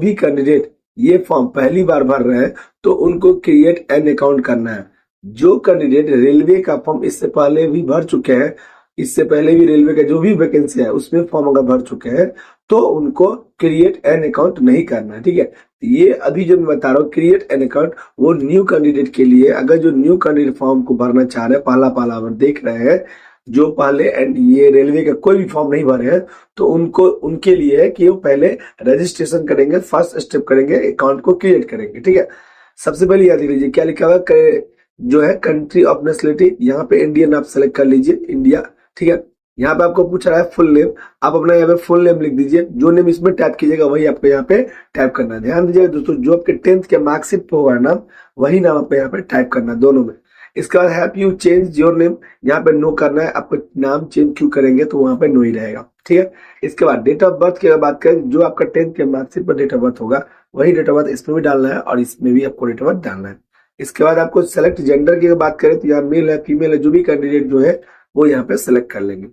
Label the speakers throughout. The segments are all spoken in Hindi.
Speaker 1: भी कैंडिडेट ये फॉर्म पहली बार भर रहे हैं तो उनको क्रिएट एन अकाउंट करना है। जो कैंडिडेट रेलवे का फॉर्म इससे पहले भी भर चुके हैं, इससे पहले भी रेलवे का जो भी वैकेंसी है उसमें फॉर्म अगर भर चुके हैं तो उनको क्रिएट एन अकाउंट नहीं करना है। ठीक है, ये अभी जो मैं बता रहा हूँ क्रिएट एन अकाउंट, वो न्यू कैंडिडेट के लिए। अगर जो न्यू कैंडिडेट फॉर्म को भरना चाह रहे हैं, पहला बार देख रहे हैं, जो पहले एंड ये रेलवे का कोई भी फॉर्म नहीं भरे हैं, तो उनको उनके लिए है कि वो पहले रजिस्ट्रेशन करेंगे, फर्स्ट स्टेप करेंगे, अकाउंट को क्रिएट करेंगे। ठीक है, सबसे पहले याद लीजिए क्या लिखा हुआ है, जो है कंट्री ऑफ नेशनलिटी, यहाँ पे इंडियन आप सेलेक्ट कर लीजिए, इंडिया। ठीक है, यहाँ पे आपको पूछ रहा है फुल नेम, आप अपना यहाँ पे फुल नेम लिख दीजिए। जो नेम इसमें टाइप कीजिएगा वही आपको यहाँ पे टाइप करना है। ध्यान दीजिएगा दोस्तों, जो आपके 10th के मार्कशीट पे होगा नाम, वही नाम आपको यहाँ पे टाइप करना है, दोनों में। इसके बाद have you change your name, यहाँ पे नो करना है। आपको नाम चेंज क्यों करेंगे, तो वहां पे नो ही रहेगा। ठीक है, इसके बाद डेट ऑफ बर्थ की बात करें, जो आपका 10th के मार्कशीट पर डेट ऑफ बर्थ होगा वही डेट ऑफ बर्थ इसमें भी डालना है और इसमें भी आपको डेट ऑफ बर्थ डालना है। इसके बाद आपको सेलेक्ट जेंडर की बात करें तो यहाँ मेल है, फीमेल है, जो भी कैंडिडेट जो है वो यहाँ पे सेलेक्ट कर लेंगे।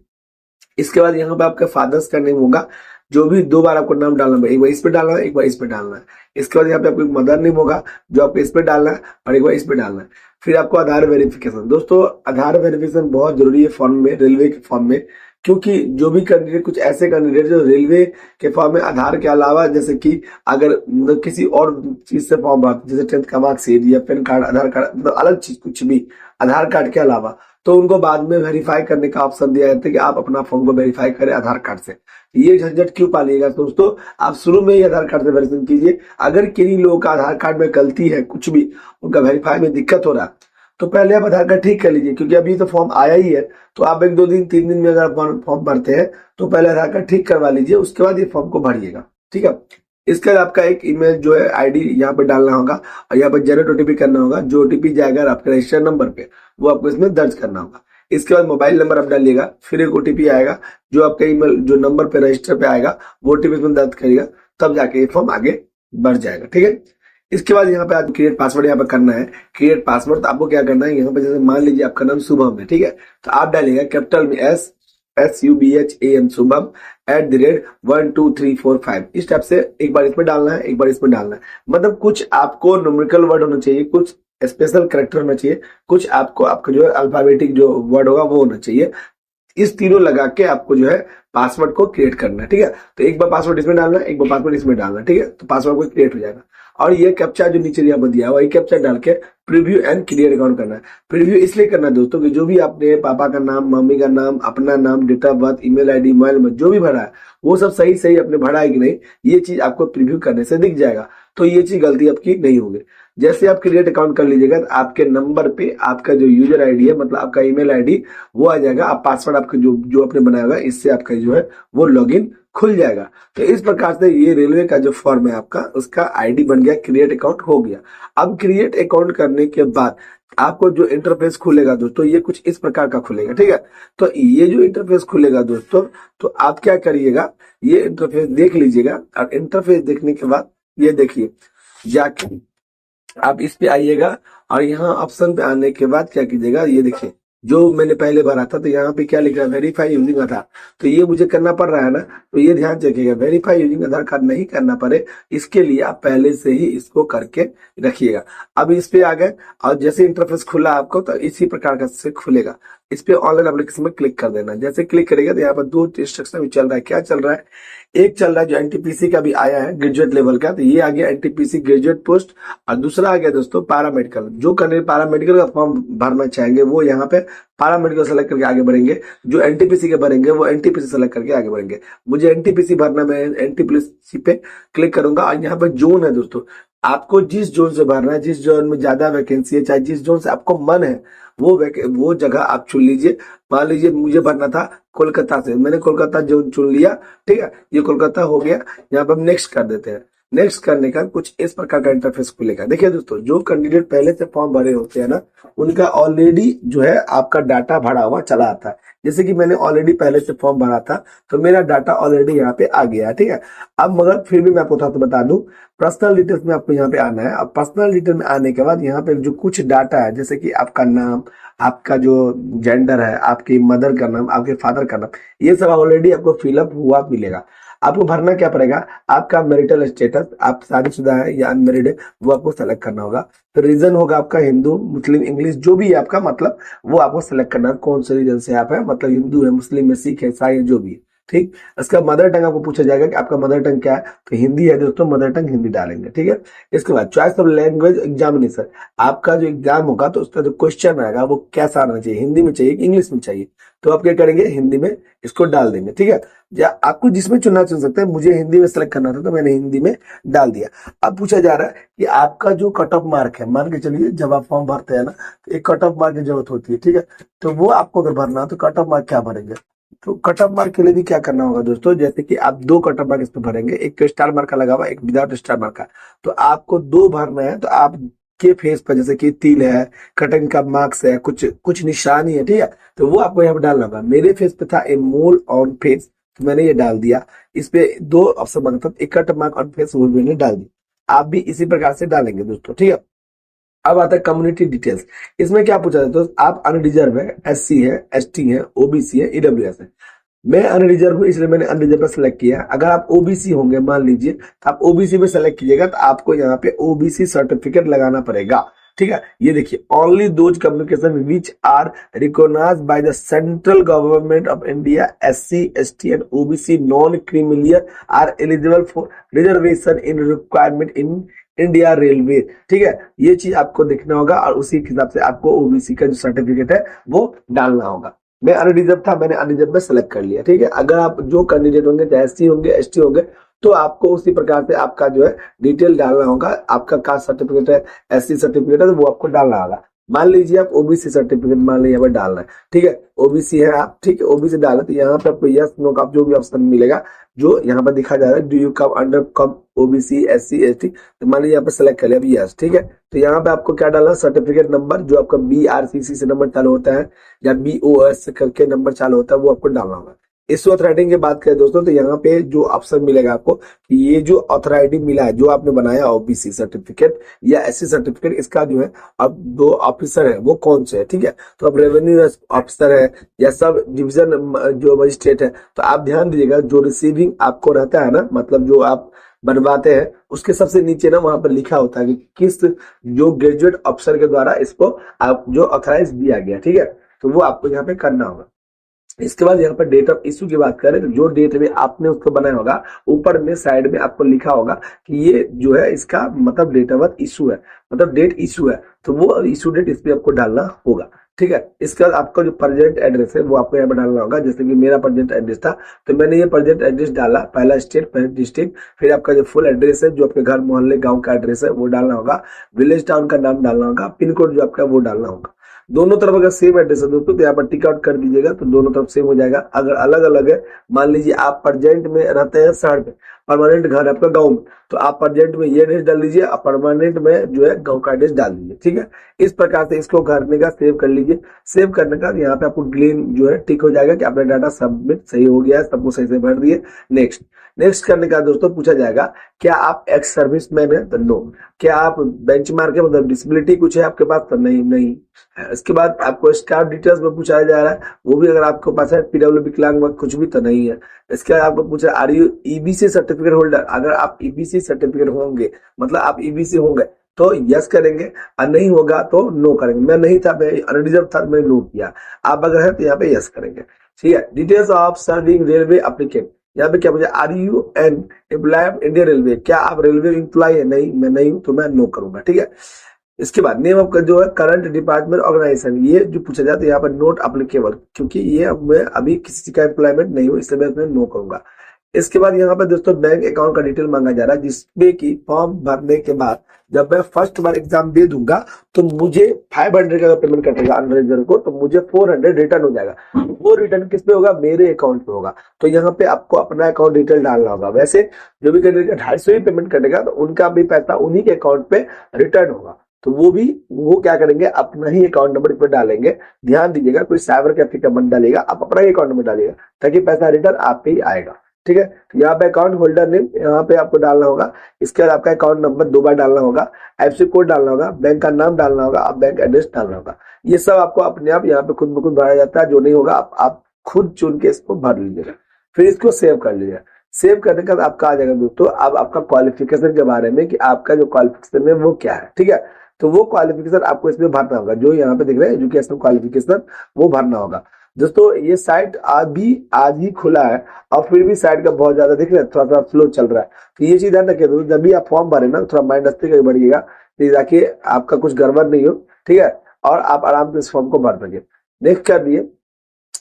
Speaker 1: इसके बाद यहाँ पे आपका फादर्स का नेम होगा, जो भी 2 बार आपको नाम डालना है, एक बार इस पे डालना है, एक बार इस पे डालना है। इसके बाद यहाँ पे आपको मदर नेम होगा, जो आपको इस पे डालना है और एक बार इस पे डालना है। फिर आपको आधार वेरिफिकेशन। दोस्तों आधार वेरिफिकेशन बहुत जरूरी है फॉर्म में, रेलवे के फॉर्म में, क्योंकि जो भी कैंडिडेट, कुछ ऐसे कैंडिडेट जो रेलवे के फॉर्म में आधार के अलावा, जैसे कि अगर मतलब किसी और चीज से फॉर्म भरते, जैसे 10th का मार्कशीट या पैन कार्ड, आधार कार्ड, मतलब अलग चीज कुछ भी आधार कार्ड के अलावा, तो उनको बाद में वेरीफाई करने का ऑप्शन दिया जाता है कि आप अपना फॉर्म को वेरीफाई करें आधार कार्ड से। ये झंझट क्यों पालिएगा दोस्तों, आप शुरू में ही आधार कार्ड से वेरिफिकेशन कीजिए। अगर किन्हीं लोगों का आधार कार्ड में गलती है, कुछ भी उनका वेरीफाई में दिक्कत हो रहा है, तो पहले आप आधार कार्ड ठीक कर लीजिए, क्योंकि अभी तो फॉर्म आया ही है। तो आप 1-2 दिन 3 दिन में अगर फॉर्म भरते हैं तो पहले आधार कार्ड ठीक करवा लीजिए, उसके बाद ये फॉर्म को भरिएगा। ठीक है, इसके बाद आपका एक ईमेल जो है आईडी यहाँ पे डालना होगा और यहाँ पे जनरेट ओटीपी करना होगा। जो ओटीपी जाएगा आपके रजिस्टर्ड नंबर पे, वो आपको इसमें दर्ज करना होगा। इसके बाद मोबाइल नंबर आप डालिएगा, फिर एक ओटीपी आएगा, जो आपका ईमेल जो नंबर पे रजिस्टर पे आएगा वो ओटीपी इसमें दर्ज करिएगा, तब जाके ये फॉर्म आगे बढ़ जाएगा। ठीक है, इसके बाद यहाँ पे आपको क्रिएट पासवर्ड यहाँ पे करना है। क्रिएट पासवर्ड तो आपको क्या करना है, यहाँ पे जैसे मान लीजिए आपका नाम शुभम है, ठीक है, तो आप डालिएगा कैपिटल में SUBHAM शुभम @1 2 3 4 5। इस टाइप से एक बार इसमें डालना है, एक बार इसमें डालना है। मतलब कुछ आपको न्यूमेरिकल वर्ड होना चाहिए, कुछ स्पेशल कैरेक्टर होना चाहिए, कुछ आपको आपका जो है अल्फाबेटिक जो वर्ड होगा वो होना चाहिए। इस तीनों लगा के आपको जो है पासवर्ड को क्रिएट करना है। ठीक है, तो एक बार पासवर्ड इसमें डालना है, एक बार पासवर्ड इसमें डालना है। ठीक है, तो पासवर्ड को क्रिएट हो जाएगा। और ये कैप्चा जो नीचे यहाँ पर दिया हुआ, ये कैप्चा डाल के प्रीव्यू एंड क्रिएट अकाउंट करना है। प्रीव्यू इसलिए करना है दोस्तों कि जो भी आपने पापा का नाम, मम्मी का नाम, अपना नाम, date of birth, email ID, mobile number जो भी भरा है वो सब सही सही अपने भरा है कि नहीं, ये चीज आपको प्रीव्यू करने से दिख जाएगा। तो ये चीज गलती आपकी नहीं होगी। जैसे आप क्रिएट अकाउंट कर लीजिएगा, तो आपके नंबर पे आपका जो यूजर आईडी है, मतलब आपका ईमेल आईडी, वो आ जाएगा। आप पासवर्ड आपका जो आपने बनाया होगा, इससे आपका जो है वो लॉगिन खुल जाएगा। तो इस प्रकार से ये रेलवे का जो फॉर्म है आपका, उसका आईडी बन गया, क्रिएट अकाउंट हो गया। अब क्रिएट अकाउंट करने के बाद आपको जो इंटरफेस खुलेगा दोस्तों, ये कुछ इस प्रकार का खुलेगा। ठीक है, तो ये जो इंटरफेस खुलेगा दोस्तों, तो आप क्या करिएगा, ये इंटरफेस देख लीजिएगा। और इंटरफेस देखने के बाद ये देखिए, जाके आप इस पे आइएगा और यहाँ ऑप्शन पे आने के बाद क्या कीजिएगा, ये देखिए जो मैंने पहले भरा था, तो यहाँ पे क्या लिख रहा है, वेरीफाई यूजिंग आधार। तो ये मुझे करना पड़ रहा है ना, तो ये ध्यान रखिएगा, वेरीफाई यूजिंग आधार कार्ड नहीं करना पड़े, इसके लिए आप पहले से ही इसको करके रखिएगा। अब इस पे आ गए और जैसे इंटरफेस खुला आपको, तो इसी प्रकार का से खुलेगा। इस पे ऑनलाइन एप्लीकेशन में क्लिक कर देना। जैसे क्लिक करेगा तो यहाँ पर 2 इंस्ट्रक्शन भी चल रहा है। क्या चल रहा है, एक चल रहा है जो एनटीपीसी का भी आया है ग्रेजुएट लेवल का, तो ये आ गया एनटीपीसी ग्रेजुएट पोस्ट। और दूसरा आ गया दोस्तों पैरामेडिकल। जो कैंडिडेट पैरामेडिकल का फॉर्म भरना चाहेंगे वो यहाँ पे पैरामेडिकल सेलेक्ट करके आगे बढ़ेंगे, जो एनटीपीसी के भरेंगे वो एनटीपीसी सेलेक्ट करके आगे बढ़ेंगे। मुझे एनटीपीसी भरना, मैं एनटीपीसी पे क्लिक करूंगा। और यहाँ पे जोन है दोस्तों, आपको जिस जोन से भरना है, जिस जोन में ज्यादा वैकेंसी है, चाहे जिस जोन से आपको मन है, वो जगह आप चुन लीजिए। मान लीजिए मुझे भरना था कोलकाता से, मैंने कोलकाता जोन चुन लिया। ठीक है, ये कोलकाता हो गया। यहाँ पर हम नेक्स्ट कर देते हैं। नेक्स्ट करने का कुछ इस प्रकार का इंटरफेस खुलेगा। देखिए दोस्तों, जो कैंडिडेट पहले से फॉर्म भरे होते हैं ना, उनका ऑलरेडी जो है आपका डाटा भरा हुआ चला आता है। जैसे कि मैंने ऑलरेडी पहले से फॉर्म भरा था, तो मेरा डाटा ऑलरेडी यहाँ पे आ गया। ठीक है, अब मगर फिर भी मैं आपको थोड़ा सा बता दूं, पर्सनल डिटेल्स में आपको यहाँ पे आना है। अब पर्सनल डिटेल में आने के बाद यहाँ पे जो कुछ डाटा है, जैसे कि आपका नाम, आपका जो जेंडर है, आपकी मदर का नाम, आपके फादर का नाम, ये सब ऑलरेडी आपको फिलअप हुआ मिलेगा। आपको भरना क्या पड़ेगा, आपका मैरिटल स्टेटस, आप शादीशुदा है या अनमेरिड है, वो आपको सेलेक्ट करना होगा। फिर रीजन होगा आपका हिंदू, मुस्लिम, इंग्लिश, जो भी है आपका, मतलब वो आपको सेलेक्ट करना है कौन से रीजन से आप है, मतलब हिंदू है, मुस्लिम है, सिख है, ईसाई है, जो भी है। ठीक, इसका मदर टंग आपको पूछा जाएगा कि आपका मदर टंग क्या है, तो हिंदी है दोस्तों, मदर टंग हिंदी डालेंगे। ठीक है, इसके बाद चॉइस ऑफ लैंग्वेज एग्जामिनेशन, आपका जो एग्जाम होगा तो उसका जो क्वेश्चन आएगा वो कैसा आना चाहिए, हिंदी में चाहिए कि इंग्लिश में चाहिए, तो आप क्या करेंगे, हिंदी में इसको डाल देंगे। ठीक है, या आपको जिसमें चुनना चुन सकते हैं, मुझे हिंदी में सेलेक्ट करना था तो मैंने हिंदी में डाल दिया। अब पूछा जा रहा है कि आपका जो कट ऑफ मार्क है, मान के चलिए जब आप फॉर्म भरते हैं ना तो एक कट ऑफ मार्क की जरूरत होती है। ठीक है, तो वो आपको अगर भरना हो तो कट ऑफ मार्क क्या भरेंगे, तो कट ऑफ मार्क के लिए भी क्या करना होगा दोस्तों, जैसे कि आप दो कट ऑफ मार्क इस पे भरेंगे, एक तो स्टार मार्क का लगा हुआ, एक विदाउट स्टार मार्क का, तो आपको दो भरना है। तो आप के फेस पर जैसे कि तिल है, कटिंग का मार्क्स है, कुछ कुछ निशानी है, ठीक है, तो वो आपको यहाँ पे डालना होगा। मेरे फेस पे था ए मोल ऑन फेस, तो मैंने ये डाल दिया। इस पे दो ऑप्शन मांगता था, एक कट मार्क ऑन फेस, वो मैंने डाल दी। आप भी इसी प्रकार से डालेंगे दोस्तों। ठीक है, अब आता है कम्युनिटी डिटेल्स। इसमें क्या पूछा जाता है, तो आप अनरिजर्व है, एससी है, एसटी है, ओबीसी है, ईडब्ल्यूएस है। मैं अनरिजर्व हूँ इसलिए मैंने अनरिजर्व पर सेलेक्ट किया। अगर आप ओबीसी होंगे मान लीजिए, तो आप ओबीसी पे सेलेक्ट कीजिएगा, तो आपको यहाँ पे ओबीसी सर्टिफिकेट लगाना पड़ेगा। ठीक है, ये देखिए, only those communication which are recognized by the central government of India, SC, ST and OBC non creamy layer are eligible for reservation in requirement in India railway. ठीक है, ये चीज आपको देखना होगा और उसी के हिसाब से आपको ओबीसी का जो सर्टिफिकेट है वो डालना होगा। मैं अनरिजर्व था, मैंने अनरिजर्व में सेलेक्ट कर लिया। ठीक है, अगर आप जो कैंडिडेट होंगे, चाहे एससी होंगे, एसटी होंगे, तो आपको उसी प्रकार से आपका जो है डिटेल डालना होगा। आपका कास्ट सर्टिफिकेट है, एससी सर्टिफिकेट है, तो वो आपको डालना होगा। मान लीजिए आप ओबीसी सर्टिफिकेट मान लीजिए यहाँ पर डालना है। ठीक है, ओबीसी है आप, ठीक है, ओबीसी डाला तो यहाँ पे आपको यस नो का जो भी ऑप्शन मिलेगा, जो यहाँ पर दिखा जा रहा है, do you come under come OBC, SC, ST, तो मान लीजिए यहाँ पे सेलेक्ट कर लिया अभी यस। ठीक है, तो यहाँ पे आपको क्या डालना, सर्टिफिकेट नंबर, जो आपका बीआरसीसी से नंबर चालू होता है या बीओएस करके नंबर चालू होता है, वो आपको डालना होगा। इस ऑथराइटिंग की बात करें दोस्तों, तो यहाँ पे जो ऑप्शन मिलेगा आपको कि ये जो ऑथराइटिंग मिला है, जो आपने बनाया ओबीसी सर्टिफिकेट या एससी सर्टिफिकेट, इसका जो है अब दो ऑफिसर है वो कौन से है। ठीक है, तो अब रेवेन्यू ऑफिसर है या सब डिवीजन जो मजिस्ट्रेट है, तो आप ध्यान दीजिएगा, जो रिसीविंग आपको रहता है ना, मतलब जो आप बनवाते हैं, उसके सबसे नीचे ना वहां पर लिखा होता है कि किस जो ग्रेजुएट अफसर के द्वारा इसको आप जो ऑथराइज दिया गया। ठीक है, तो वो आपको यहाँ पे करना होगा। इसके बाद यहाँ पर डेट ऑफ इशू की बात करें, तो जो डेट में आपने उसको बनाया होगा, ऊपर में साइड में आपको लिखा होगा कि ये जो है इसका मतलब डेट ऑफ बर्थ इशू है, मतलब डेट इशू है, तो वो इशू डेट इस पे आपको डालना होगा। ठीक है, इसके बाद आपका जो प्रेजेंट एड्रेस है वो आपको यहाँ पर डालना होगा। जैसे कि मेरा प्रेजेंट एड्रेस था, तो मैंने ये प्रेजेंट एड्रेस डाला, पहला स्टेट, पहला डिस्ट्रिक्ट, फिर आपका जो फुल एड्रेस है, जो आपके घर मोहल्ले गांव का एड्रेस है वो डालना होगा, विलेज टाउन का नाम डालना होगा, पिन कोड जो आपका वो डालना होगा। दोनों तरफ अगर सेम एड्रेस है दोस्तों, तो यहाँ पर टिक आउट कर दीजिएगा, तो दोनों तरफ सेम हो जाएगा। अगर अलग अलग है, मान लीजिए आप प्रेजेंट में रहते हैं शहर में, परमानेंट घर है आपका गांव में, तो आप प्रेजेंट में ये एड्रेस डाल दीजिए, और परमानेंट में जो है गांव का एड्रेस डाल दीजिए। ठीक है, इस प्रकार से इसको करने का सेव कर लीजिए। सेव करने का यहाँ पे आपको ग्रीन जो है टिक हो जाएगा कि आपका डाटा सबमिट सही हो गया है, सबको सही से भर दिए। नेक्स्ट नेक्स्ट करने का दोस्तों पूछा जाएगा, क्या आप एक्स सर्विसमैन है, तो नो। क्या आप बेंचमार्क है, मतलब डिसेबिलिटी कुछ है आपके पास, तो नहीं नहीं। इसके बाद आपको स्टाफ डिटेल्स में पूछा जा रहा है, वो भी अगर आपके पास है, पीडब्ल्यू विकलांग कुछ भी तो नहीं है। इसके बाद आपको पूछा are you EBC certificate holder, अगर आप ईबीसी सर्टिफिकेट होंगे, मतलब आप ईबीसी होंगे तो यस करेंगे, और नहीं होगा तो नो करेंगे। मैं नहीं था, मैं अनरिजर्व था, मैंने नो किया। आप अगर है तो यहाँ पे यस करेंगे। ठीक है, details of serving railway applicant, यहाँ पे क्या पूछा, are you an employ of Indian railway, क्या आप रेलवे एम्प्लॉय है, नहीं मैं नहीं हूं, तो मैं नो करूंगा। ठीक है, इसके बाद नेम ऑफ जो है करंट डिपार्टमेंट ऑर्गेनाइजेशन, ये जो पूछा जाता है यहाँ पर नोट अप्लीकेबल, क्योंकि ये मैं अभी किसी का एम्प्लॉयमेंट नहीं हूँ, इसलिए मैं नो करूंगा। इसके बाद यहाँ पर दोस्तों बैंक अकाउंट का डिटेल मांगा जा रहा है, जिसमें कि फॉर्म भरने के बाद जब मैं फर्स्ट बार एग्जाम दे दूंगा तो मुझे 500 का पेमेंट कटेगा अनरिजर्व को, तो मुझे 400 रिटर्न हो जाएगा। वो रिटर्न किस पे होगा, मेरे अकाउंट पे होगा। तो यहाँ पे आपको अपना अकाउंट डिटेल डालना होगा। वैसे जो भी कैंडिडेट 250 ही पेमेंट कटेगा, तो उनका भी पैसा उन्हीं के अकाउंट पे रिटर्न होगा, तो वो क्या करेंगे, अपना ही अकाउंट नंबर पे डालेंगे। ध्यान दीजिएगा, कोई साइबर कैफे का मत डालेगा, आप अपना ही अकाउंट नंबर डालिएगा, ताकि पैसा रिटर्न आप पे ही आएगा। ठीक है, तो यहाँ पे अकाउंट होल्डर नेम यहाँ पे आपको डालना होगा। इसके बाद आपका अकाउंट नंबर 2 बार डालना होगा, आईएफएससी कोड डालना होगा, बैंक का नाम डालना होगा, आप बैंक एड्रेस डालना होगा। ये सब आपको अपने आप यहाँ पे खुद ब खुद भरा जाता है। जो नहीं होगा आप खुद चुन के इसको भर लीजिएगा, फिर इसको सेव कर लीजिएगा। सेव करने के बाद आपका आ जाएगा दोस्तों अब आपका क्वालिफिकेशन के बारे में कि आपका जो क्वालिफिकेशन है वो क्या है, ठीक है। तो वो क्वालिफिकेशन आपको इसमें भरना होगा, जो यहाँ पे देख रहे हैं एजुकेशन क्वालिफिकेशन, वो भरना होगा। दोस्तों ये साइट आज ही खुला है और फिर भी साइट का बहुत ज्यादा देख रहे हैं, थोड़ा सा स्लो चल रहा है। तो ये चीज ध्यान रखिए दोस्तों, जब भी आप फॉर्म भरे ना थोड़ा माइंड अस्ती करके भरिएगा, ताकि आपका कुछ गड़बड़ नहीं हो, ठीक है, और आप आराम से इस फॉर्म को भर सके। नेक्स्ट कर दिए।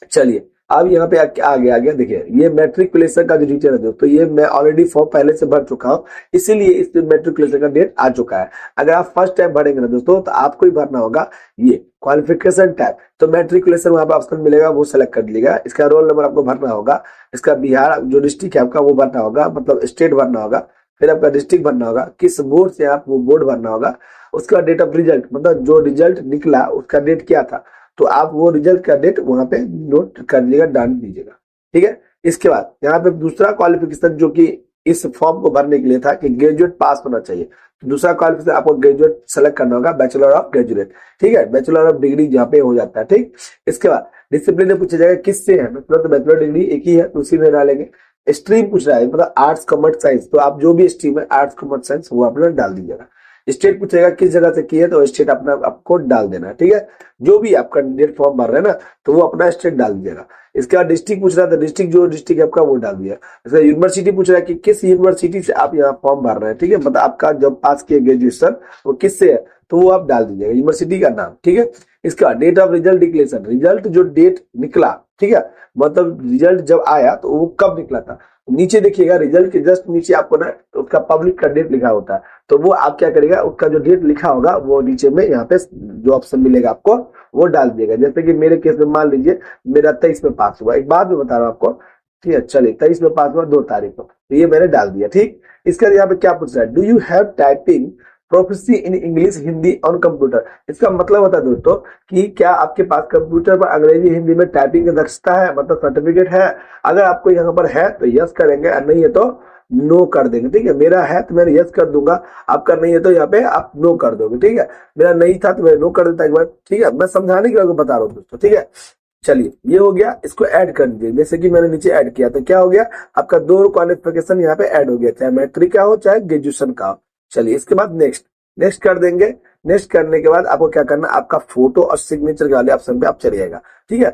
Speaker 1: चलिए अब यहाँ पे आ गया देखिए, ये मैट्रिकुलेशन का जो डिटेल है दोस्तों, ये मैं ऑलरेडी फॉर्म पहले से भर चुका हूँ, इसीलिए इस मैट्रिकुलेशन का डेट आ चुका है। अगर आप फर्स्ट टाइम भरेंगे ना दोस्तों, तो आपको ही भरना होगा ये क्वालिफिकेशन टैब। तो मैट्रिकुलेशन वहां पे ऑप्शन मिलेगा, वो सेलेक्ट कर लीजिएगा। इसका रोल नंबर आपको भरना होगा, इसका बिहार जो डिस्ट्रिक्ट है आपका वो भरना होगा, मतलब स्टेट भरना होगा, फिर आपका डिस्ट्रिक्ट भरना होगा, किस बोर्ड से आप वो बोर्ड भरना होगा, उसका डेट ऑफ रिजल्ट, मतलब जो रिजल्ट निकला उसका डेट क्या था, तो आप वो रिजल्ट का डेट वहां पे नोट कर लीजिएगा, डाल दीजिएगा, ठीक है। इसके बाद यहाँ पे दूसरा क्वालिफिकेशन जो कि इस फॉर्म को भरने के लिए था कि ग्रेजुएट पास होना चाहिए, तो दूसरा क्वालिफिकेशन आपको ग्रेजुएट सेलेक्ट करना होगा, बैचलर ऑफ ग्रेजुएट, ठीक है, बैचलर ऑफ डिग्री जहाँ पे हो जाता है, ठीक। इसके बाद डिसिप्लिन में पूछा जाएगा किससे है, मतलब तो बैचलर डिग्री एक ही है, तो उसी में डालेंगे। स्ट्रीम पूछ रहा है, मतलब आर्ट्स कॉमर्स साइंस, तो आप जो भी स्ट्रीम है आर्ट्स कॉमर्स साइंस वो अपना डाल दीजिएगा। स्टेट पूछेगा किस जगह से की है, तो स्टेट अपना आपको डाल देना है, ठीक है। जो भी आप कैंडिडेट फॉर्म भर रहे हैं ना, तो वो अपना स्टेट डाल दीजिएगा। इसके बाद डिस्ट्रिक्ट पूछ रहा था, डिस्ट्रिक्ट जो डिस्ट्रिक्ट है आपका वो डाल दिया। जैसे यूनिवर्सिटी पूछ रहा है कि किस यूनिवर्सिटी से आप यहाँ फॉर्म भर रहे हैं, ठीक है, मतलब आपका जब पास किया ग्रेजुएशन वो किससे है, तो वो आप डाल दीजिएगा यूनिवर्सिटी का नाम, ठीक है। इसका date of result declaration, result जो डेट निकला, ठीक है, मतलब रिजल्ट जब आया तो वो कब निकला था, नीचे देखिएगा रिजल्ट के जस्ट नीचे आपको ना उसका पब्लिक का डेट लिखा होता है, तो वो आप क्या करेगा, उसका जो डेट लिखा होगा वो नीचे में यहाँ पे जो ऑप्शन मिलेगा आपको वो डाल दिएगा। जैसे कि मेरे केस में मान लीजिए मेरा 23 में पास हुआ, एक बात मैं बता रहा हूँ आपको, ठीक है, चलिए 23 में पास हुआ 2 तारीख को, तो ये मैंने डाल दिया, ठीक। इसका यहाँ पे क्या पूछ रहा है, do you have typing proficiency in English Hindi on computer. इसका मतलब होता है दोस्तों कि क्या आपके पास कंप्यूटर पर अंग्रेजी हिंदी में टाइपिंग की दक्षता है, मतलब सर्टिफिकेट है। अगर आपको यहाँ पर है तो यस करेंगे, और नहीं है तो नो कर देंगे, ठीक है। मेरा है तो मैं यस कर दूंगा, आपका नहीं है तो यहाँ पे आप नो कर दोगे, ठीक है। मेरा नहीं था तो मैं नो कर देता एक बार, ठीक है, मैं समझाने के लिए बता रहा हूँ दोस्तों, ठीक है। चलिए ये हो गया, इसको ऐड कर दीजिए, जैसे कि मैंने नीचे ऐड किया तो क्या हो गया, आपका 2 क्वालिफिकेशन यहाँ पे ऐड हो गया, चाहे मैट्रिक का हो चाहे ग्रेजुएशन का हो। चलिए इसके बाद नेक्स्ट कर देंगे। नेक्स्ट करने के बाद आपको क्या करना, आपका फोटो और सिग्नेचर वाले ऑप्शन पे आप चलिएगा, ठीक है।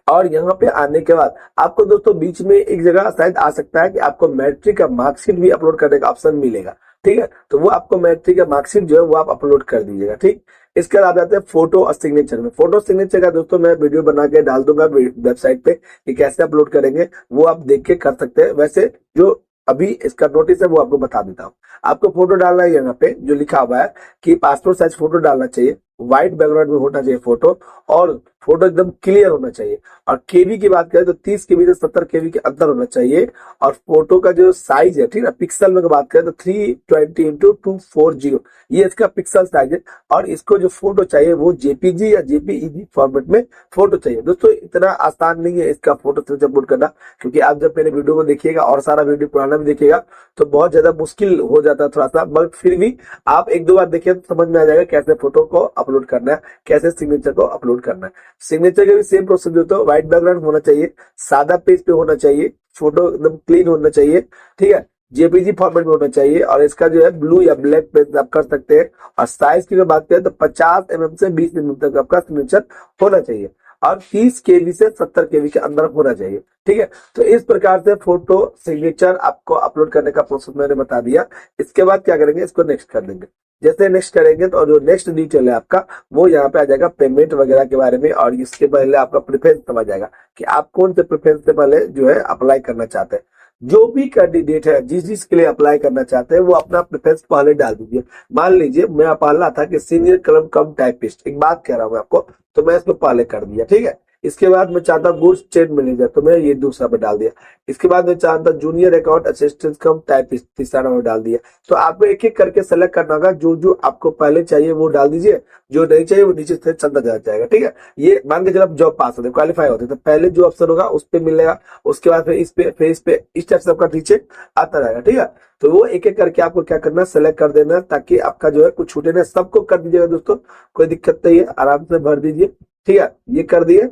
Speaker 1: और यहाँ पे आने के बाद आपको दोस्तों बीच में एक जगह शायद आ सकता है कि आपको मैट्रिक का मार्कशीट भी अपलोड करने का ऑप्शन मिलेगा, ठीक है। तो वो आपको मैट्रिक का मार्कशीट जो है वो आप अपलोड कर दीजिएगा, ठीक। इसके बाद आप जाते हैं फोटो और सिग्नेचर में। फोटो सिग्नेचर का दोस्तों मैं वीडियो बना के डाल दूंगा वेबसाइट पे कि कैसे अपलोड करेंगे, वो आप देख के कर सकते हैं। वैसे जो अभी इसका नोटिस है वो आपको बता देता हूँ। आपको फोटो डालना है, यहाँ पे जो लिखा हुआ है कि पासपोर्ट साइज फोटो डालना चाहिए, व्हाइट बैकग्राउंड में होना चाहिए फोटो, और फोटो एकदम क्लियर होना चाहिए। और केबी की बात करें तो 30 केबी से 70 केबी के अंदर होना चाहिए। और फोटो का जो साइज है, ठीक है, पिक्सल में बात करें तो 320 इंटू 240 ये इसका पिक्सल साइज है। और इसको जो फोटो चाहिए वो जेपीजी या जेपीईजी फॉर्मेट में फोटो चाहिए। दोस्तों इतना आसान नहीं है इसका फोटो से अपलोड करना, क्योंकि आप जब मेरे वीडियो को देखिएगा और सारा वीडियो पुराना भी देखिएगा तो बहुत ज्यादा मुश्किल हो जाता है थोड़ा सा, बट फिर भी आप 1-2 बार देखिए तो समझ में आ जाएगा कैसे फोटो को अपलोड करना है, कैसे सिग्नेचर को अपलोड करना है। सिग्नेचर का भी सेम प्रोसेस होता है, व्हाइट बैकग्राउंड होना चाहिए, सादा पेज पे होना चाहिए, फोटो एकदम क्लीन होना चाहिए, ठीक है, जेपीजी फॉर्मेट में होना चाहिए। और इसका जो है ब्लू या ब्लैक पेज आप कर सकते हैं। और साइज की बात करें तो 50 mm से 20 mm तक आपका सिग्नेचर होना चाहिए, और 30 केबी से 70 केबी के अंदर होना चाहिए, ठीक है। तो इस प्रकार से फोटो सिग्नेचर आपको अपलोड करने का प्रोसेस मैंने बता दिया। इसके बाद क्या करेंगे, इसको नेक्स्ट कर देंगे। जैसे नेक्स्ट करेंगे तो जो नेक्स्ट डिटेल है आपका वो यहाँ पे आ जाएगा पेमेंट वगैरह के बारे में। और इसके पहले आपका प्रेफरेंस समझ जाएगा कि आप कौन से प्रेफरेंस से पहले जो है अप्लाई करना चाहते हैं। जो भी कैंडिडेट है जिस जिसके लिए अप्लाई करना चाहते हैं वो अपना प्रेफरेंस पहले डाल दीजिए। मान लीजिए मैं पहला था कि सीनियर कलम कम टाइपिस्ट, एक बात कह रहा हूँ आपको, तो मैं इसको पहले कर दिया, ठीक है। इसके बाद मैं चाहता हूँ गुड्स चेन मैनेजर, तो मैं ये दूसरा पे डाल दिया। इसके बाद मैं चाहता हूँ जूनियर अकाउंट असिस्टेंट कम टाइपिस्ट, तीसरा नंबर डाल दिया। तो आपको एक एक करके सेलेक्ट करना होगा, जो जो आपको पहले चाहिए वो डाल दीजिए, जो नहीं चाहिए वो नीचे से चलता जाएगा, ठीक है। ये मान के चलो आप जॉब पास होते क्वालिफाई होते तो पहले जो ऑप्शन होगा उस पर मिलेगा, उसके बाद फिर इस पे इस टाइप से आपका नीचे आता रहेगा, ठीक है। तो वो एक एक करके आपको क्या करना, सेलेक्ट कर देना, ताकि आपका जो है कुछ छूटे ना। सबको कर दीजिएगा दोस्तों, कोई दिक्कत नहीं है, आराम से भर दीजिए, ठीक है। ये कर दिए,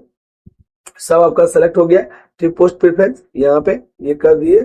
Speaker 1: सब आपका सेलेक्ट हो गया। फिर पोस्ट प्रेफरेंस यहाँ पे ये कर दिए,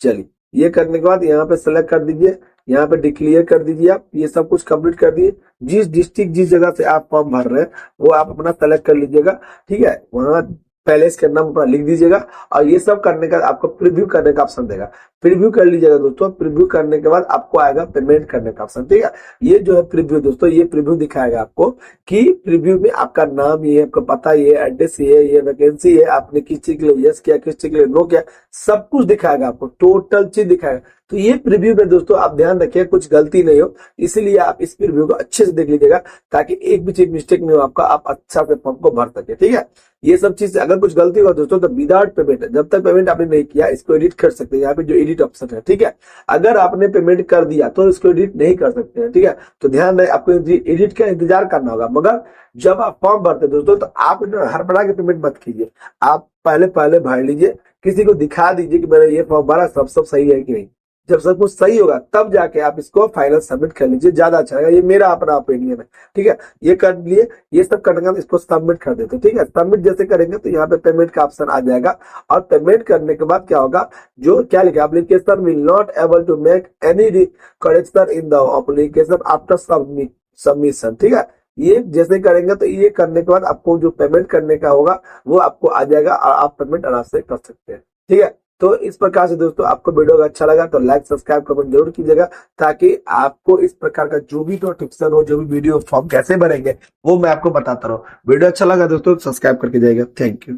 Speaker 1: चलिए, ये करने के बाद यहाँ पे सेलेक्ट कर दीजिए, यहाँ पे डिक्लेयर कर दीजिए। आप ये सब कुछ कंप्लीट कर दिए। जिस डिस्ट्रिक्ट जिस जगह से आप फॉर्म भर रहे हैं वो आप अपना सेलेक्ट कर लीजिएगा, ठीक है। वहां पैलेस का नाम अपना लिख दीजिएगा और ये सब करने का आपको प्रीव्यू करने का ऑप्शन देगा। प्रीव्यू कर लीजिएगा दोस्तों। प्रीव्यू करने के बाद आपको आएगा पेमेंट करने का ऑप्शन, ठीक है। ये जो है प्रीव्यू दोस्तों, ये प्रीव्यू दिखाएगा आपको कि प्रीव्यू में आपका नाम ये है, आपका पता ये है, एड्रेस ये वैकेंसी है, आपने किस चीज के लिए यस किया, किस चीज के लिए नो किया, सब कुछ दिखाएगा आपको, टोटल चीज दिखाएगा। तो ये प्रीव्यू में दोस्तों आप ध्यान रखिए कुछ गलती नहीं हो, इसलिए आप इस प्रीव्यू को अच्छे से देख लीजिएगा ताकि एक भी चीज मिस्टेक नहीं हो आपका, आप अच्छा से फॉर्म को भर सके, ठीक है। ये सब चीज अगर कुछ गलती हुआ दोस्तों तो विदाउट पेमेंट, जब तक पेमेंट आपने नहीं किया इसको एडिट कर सकते हैं। यहाँ पे जो एडिट ऑप्शन है, ठीक है। अगर आपने पेमेंट कर दिया तो इसको एडिट नहीं कर सकते हैं, ठीक है। तो ध्यान रहे आपको एडिट का इंतजार करना होगा, मगर जब आप फॉर्म भरते हैं दोस्तों तो आप हड़बड़ा के पेमेंट मत कीजिए। आप पहले पहले भर लीजिए, किसी को दिखा दीजिए कि मैंने ये फॉर्म भरा, सब सही है कि नहीं। जब सब कुछ सही होगा तब जाके आप इसको फाइनल सबमिट कर लीजिए, ज्यादा अच्छा रहेगा। ये मेरा अपना ओपिनियन है, ठीक है। ये कर लिए, ये सब करने के बाद इसको सबमिट कर देते, ठीक है। सबमिट जैसे करेंगे तो यहाँ पे पेमेंट का ऑप्शन आ जाएगा और पेमेंट करने के बाद क्या होगा, जो क्या लिखा application will not able to make any correction in the application after submission, ठीक है। ये जैसे करेंगे तो ये करने के बाद आपको जो पेमेंट करने का होगा वो आपको आ जाएगा और आप पेमेंट आराम से कर सकते हैं, ठीक है। तो इस प्रकार से दोस्तों आपको वीडियो अच्छा लगा तो लाइक सब्सक्राइब कमेंट जरूर कीजिएगा ताकि आपको इस प्रकार का जो भी नोटिफिकेशन हो, जो भी वीडियो फॉर्म कैसे भरेंगे वो मैं आपको बताता रहूं। वीडियो अच्छा लगा दोस्तों सब्सक्राइब करके जाइएगा। Thank you.